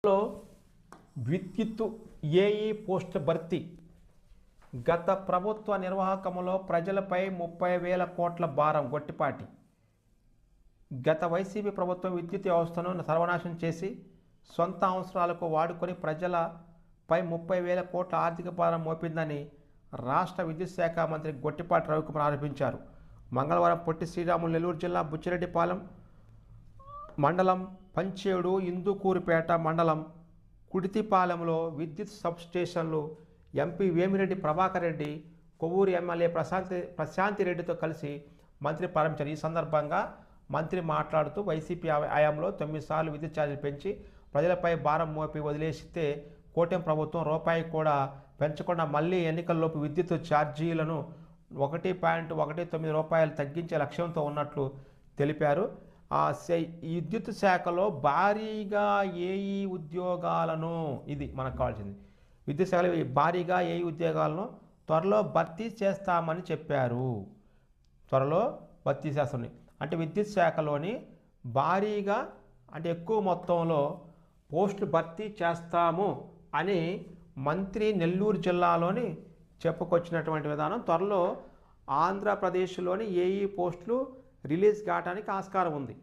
లో విద్యుత్తు AE post భర్తీ గత ప్రభుత్వ నిర్వాహకంలో ప్రజలపై 30,000 కోట్ల భారం గొట్టిపాటి. గత వైసీపీ ప్రభుత్వం విద్యుత్ వ్యవస్థను సర్వనాశనం చేసి సొంత అవసరాలకు వాడుకొని ప్రజలపై 30,000 కోట్ల ఆర్థిక భారం మోపిందని రాష్ట్ర విద్యుత్ శాఖ మంత్రి గొట్టిపాటి రవికుమార్ ఆరోపించారు. మంగళవారం పొట్టి శ్రీరాములు నెల్లూరు జిల్లా బుచ్చిరెడ్డిపాలెం మండలం పంచేడు ఇందుకూరుపేట మండలం కుడితిపాలెంలో విద్యుత్ సబ్స్టేషన్లు ఎంపీ వేమిరెడ్డి ప్రభాకర్ రెడ్డి, కొవ్వూరు ఎమ్మెల్యే ప్రశాంతి రెడ్డితో కలిసి మంత్రి ప్రారంభించారు. ఈ సందర్భంగా మంత్రి మాట్లాడుతూ వైసీపీ హయాంలో 9 సార్లు విద్యుత్ ఛార్జీలు పెంచి ప్రజలపై భారం మోపి వదిలేస్తే కూటమి ప్రభుత్వం రూపాయి కూడా పెంచకుండా మళ్లీ ఎన్నికల్లోపు విద్యుత్ ఛార్జీలను 1.19 రూపాయలు తగ్గించే లక్ష్యంతో ఉన్నట్లు తెలిపారు. ఈ విద్యుత్ శాఖలో భారీగా ఏఈ ఉద్యోగాలను, ఇది మనకు కావాల్సింది, విద్యుత్ శాఖలో భారీగా ఏఈ ఉద్యోగాలను త్వరలో భర్తీ చేస్తామని చెప్పారు. త్వరలో భర్తీ చేస్తామని అంటే విద్యుత్ శాఖలోని భారీగా అంటే ఎక్కువ మొత్తంలో పోస్టులు భర్తీ చేస్తాము అని మంత్రి నెల్లూరు జిల్లాలోని చెప్పుకొచ్చినటువంటి విధానం. త్వరలో ఆంధ్రప్రదేశ్లోని ఏఈ పోస్టులు రిలీజ్ కావడానికి ఆస్కారం ఉంది.